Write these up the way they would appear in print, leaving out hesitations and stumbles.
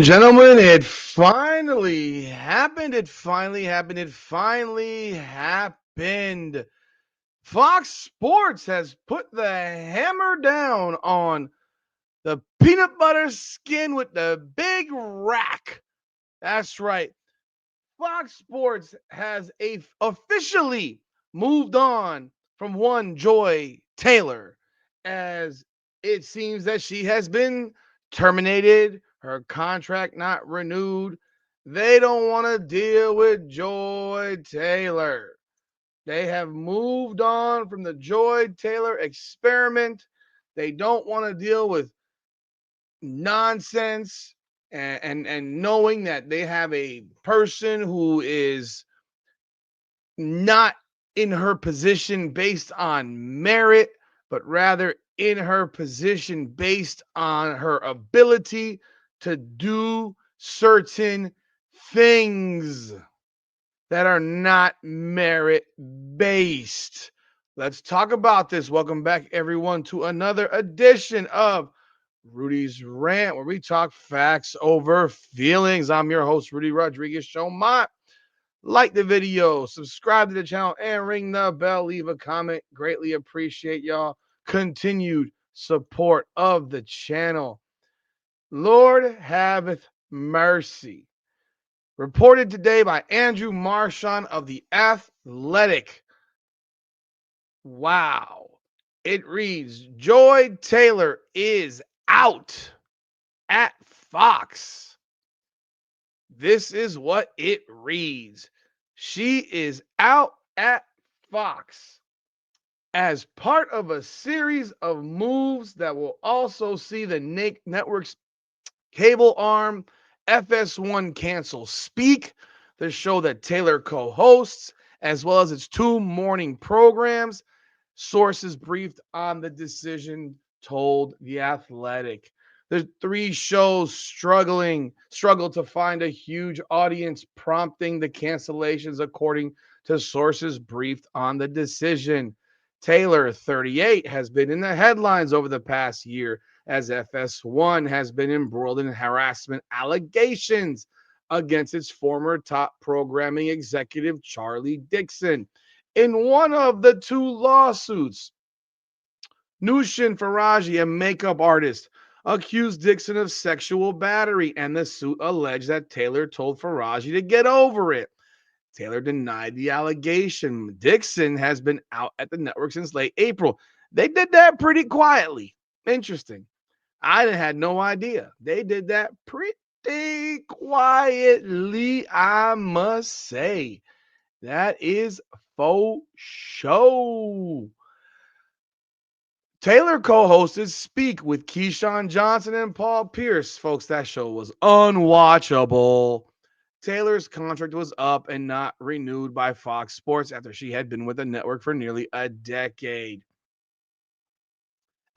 gentlemen, it finally happened. It finally happened. It finally happened. Fox Sports has put the hammer down on the peanut butter skin with the big rack. That's right. Fox Sports has officially moved on from one Joy Taylor, as it seems that she has been terminated, her contract not renewed. They don't want to deal with Joy Taylor. They have moved on from the Joy Taylor experiment. They don't want to deal with nonsense and knowing that they have a person who is not in her position based on merit, but rather in her position based on her ability to do certain things that are not merit based. Let's talk about this. Welcome back, everyone, to another edition of Rudy's Rant, where we talk facts over feelings. I'm your host, Rudy Rodriguez Showmont. Like the video, subscribe to the channel, and ring the bell. Leave a comment. Greatly appreciate y'all continued support of the channel. Lord haveth mercy. Reported today by Andrew Marchand of The Athletic. Wow. It reads, Joy Taylor is out at Fox. This is what it reads. She is out at Fox as part of a series of moves that will also see the network's cable arm, FS1, cancel Speak, the show that Taylor co hosts, as well as its two morning programs. Sources briefed on the decision told The Athletic. The three shows struggle to find a huge audience, prompting the cancellations, according to sources briefed on the decision. Taylor, 38, has been in the headlines over the past year as FS1 has been embroiled in harassment allegations against its former top programming executive, Charlie Dixon. In one of the two lawsuits, Nushin Faraji, a makeup artist, accused Dixon of sexual battery, and the suit alleged that Taylor told Faraji to get over it. Taylor denied the allegation. Dixon has been out at the network since late April. They did that pretty quietly. Interesting. I had no idea. They did that pretty quietly, I must say. That is faux show. Taylor co-hosted Speak with Keyshawn Johnson and Paul Pierce. Folks, that show was unwatchable. Taylor's contract was up and not renewed by Fox Sports after she had been with the network for nearly a decade.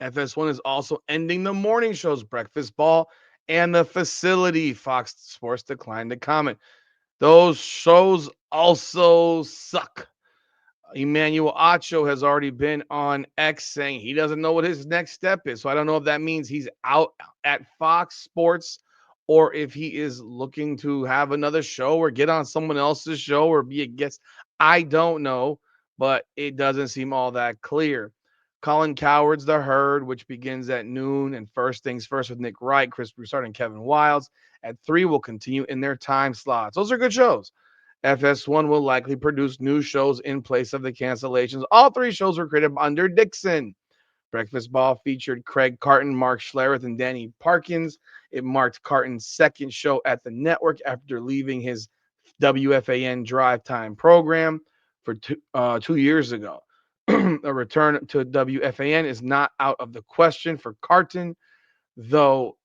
FS1 is also ending the morning show's Breakfast Ball and The Facility. Fox Sports declined to comment. Those shows also suck. Emmanuel Acho has already been on X saying he doesn't know what his next step is. So I don't know if that means he's out at Fox Sports or if he is looking to have another show or get on someone else's show or be a guest. I don't know, but it doesn't seem all that clear. Colin Coward's The Herd, which begins at noon, and First Things First with Nick Wright, Chris Broussard, and Kevin Wildes at 3 will continue in their time slots. Those are good shows. FS1 will likely produce new shows in place of the cancellations. All three shows were created under Dixon. Breakfast Ball featured Craig Carton, Mark Schlereth, and Danny Parkins. It marked Carton's second show at the network after leaving his WFAN drive time program for 2 years ago. A return to WFAN is not out of the question for Carton, though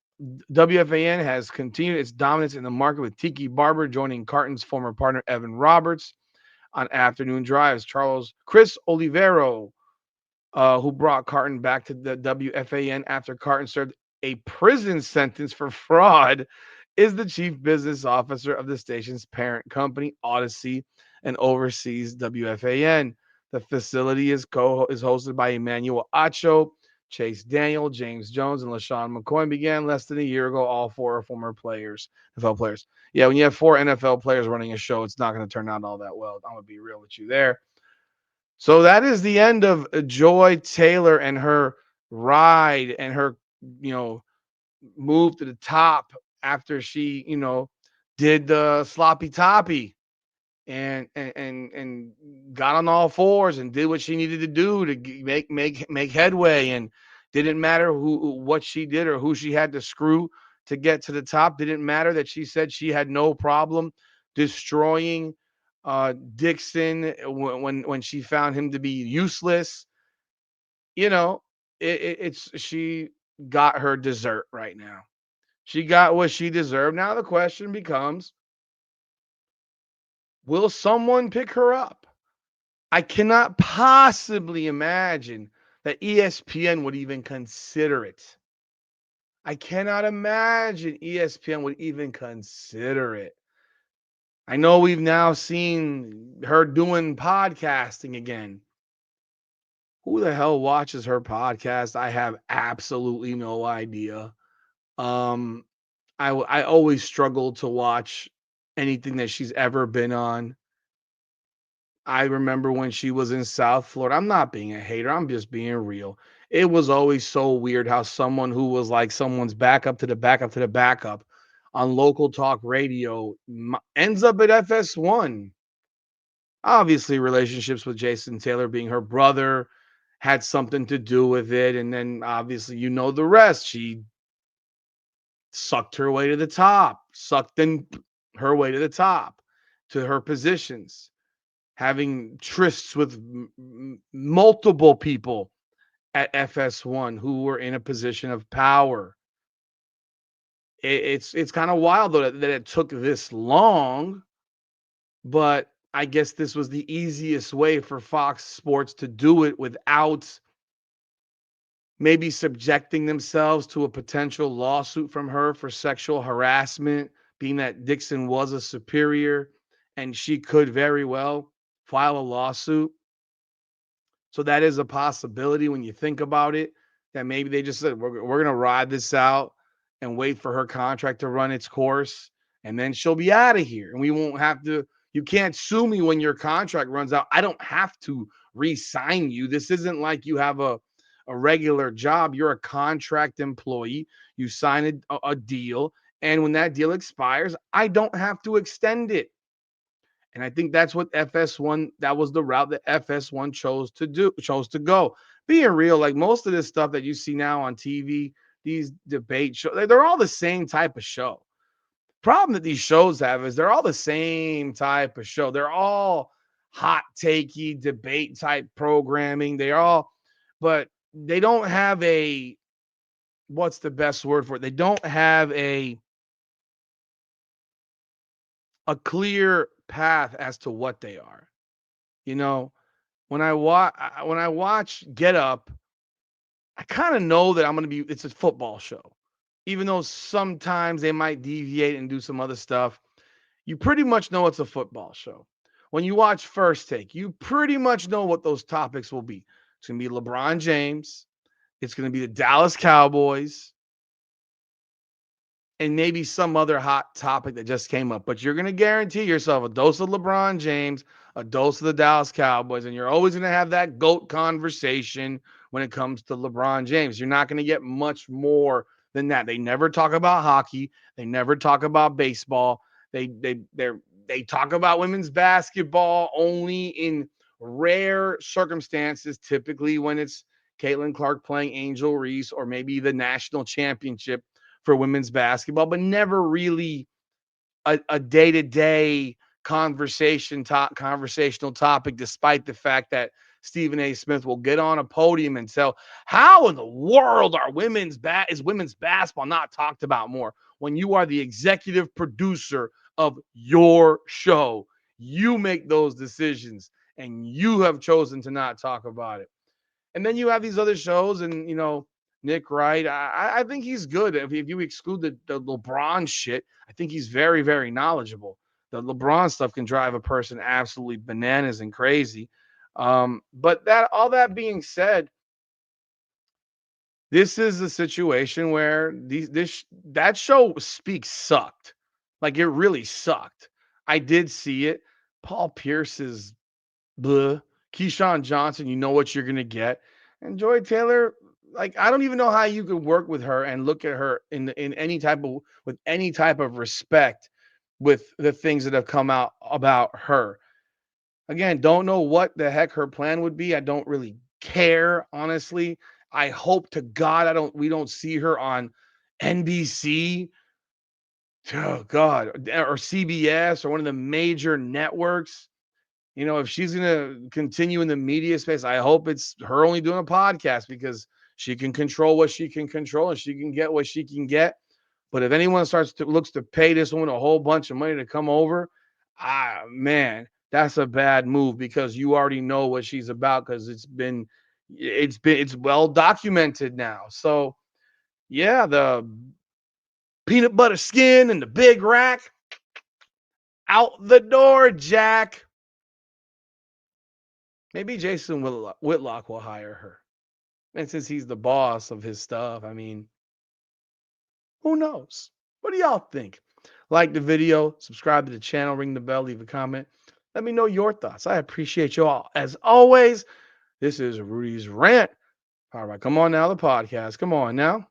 WFAN has continued its dominance in the market with Tiki Barber joining Carton's former partner Evan Roberts on afternoon drives. Chris Olivero, who brought Carton back to the WFAN after Carton served a prison sentence for fraud, is the chief business officer of the station's parent company, Odyssey, and oversees WFAN. The facility is hosted by Emmanuel Acho, Chase Daniel, James Jones, and LaShawn McCoy began less than a year ago. All four are former players, NFL players. Yeah, when you have four NFL players running a show, it's not going to turn out all that well. I'm going to be real with you there. So that is the end of Joy Taylor and her ride and her, you know, move to the top after she, did the sloppy toppy and got on all fours and did what she needed to do to make headway. And didn't matter what she did or who she had to screw to get to the top. Didn't matter that she said she had no problem destroying Dixon when she found him to be useless. You know, it's she got her dessert right now. She got what she deserved. Now the question becomes, will someone pick her up? I cannot possibly imagine that ESPN would even consider it. I cannot imagine ESPN would even consider it. I know we've now seen her doing podcasting again. Who the hell watches her podcast? I have absolutely no idea. Um, I always struggle to watch anything that she's ever been on. I remember when she was in South Florida. I'm not being a hater. I'm just being real. It was always so weird how someone who was like someone's backup to the backup to the backup on local talk radio ends up at FS1. Obviously, relationships with Jason Taylor being her brother had something to do with it. And then obviously, you know the rest. She sucked her way to the top, sucked in her way to the top to her positions, having trysts with multiple people at FS1 who were in a position of power. It's kind of wild though that it took this long, but I guess this was the easiest way for Fox Sports to do it without maybe subjecting themselves to a potential lawsuit from her for sexual harassment, being that Dixon was a superior and she could very well file a lawsuit. So that is a possibility when you think about it, that maybe they just said, we're going to ride this out and wait for her contract to run its course. And then she'll be out of here. And we won't have to, you can't sue me when your contract runs out. I don't have to re sign you. This isn't like you have a regular job. You're a contract employee. You sign a deal. And when that deal expires, I don't have to extend it. And I think that's what FS1, that was the route that FS1 chose to go. Being real, like most of this stuff that you see now on TV, these debate shows, they're all the same type of show. Problem that these shows have is they're all the same type of show. They're all hot takey debate type programming. They all, but they don't have what's the best word for it? They don't have a clear path as to what they are. You know, when I watch Get Up, I kind of know that it's a football show. Even though sometimes they might deviate and do some other stuff, you pretty much know it's a football show. When you watch First Take, you pretty much know what those topics will be. It's going to be LeBron James, it's going to be the Dallas Cowboys, and maybe some other hot topic that just came up. But you're going to guarantee yourself a dose of LeBron James, a dose of the Dallas Cowboys, and you're always going to have that GOAT conversation when it comes to LeBron James. You're not going to get much more than that. They never talk about hockey. They never talk about baseball. They talk about women's basketball only in rare circumstances, typically when it's Caitlin Clark playing Angel Reese or maybe the national championship for women's basketball, but never really a day-to-day conversational topic, despite the fact that Stephen A. Smith will get on a podium and tell, how in the world is women's basketball not talked about more? When you are the executive producer of your show, you make those decisions and you have chosen to not talk about it. And then you have these other shows, and Nick Wright. I think he's good. If you exclude the LeBron shit, I think he's very, very knowledgeable. The LeBron stuff can drive a person absolutely bananas and crazy. But that all that being said, This is a situation where that show speaks sucked. Like it really sucked. I did see it. Paul Pierce is bleh. Keyshawn Johnson, you know what you're gonna get. And Joy Taylor, like I don't even know how you could work with her and look at her in any type of with any type of respect with the things that have come out about her. Again, don't know what the heck her plan would be. I don't really care, honestly. I hope to God we don't see her on NBC, oh God, or CBS or one of the major networks. You know, if she's gonna continue in the media space, I hope it's her only doing a podcast because she can control what she can control and she can get what she can get. But if anyone looks to pay this woman a whole bunch of money to come over, man, that's a bad move because you already know what she's about because it's well documented now. So yeah, the peanut butter skin and the big rack out the door, Jack. Maybe Jason Whitlock will hire her. And since he's the boss of his stuff, I mean, who knows? What do y'all think? Like the video, subscribe to the channel, ring the bell, leave a comment. Let me know your thoughts. I appreciate you all. As always, this is Rudy's Rant. All right, come on now, the podcast. Come on now.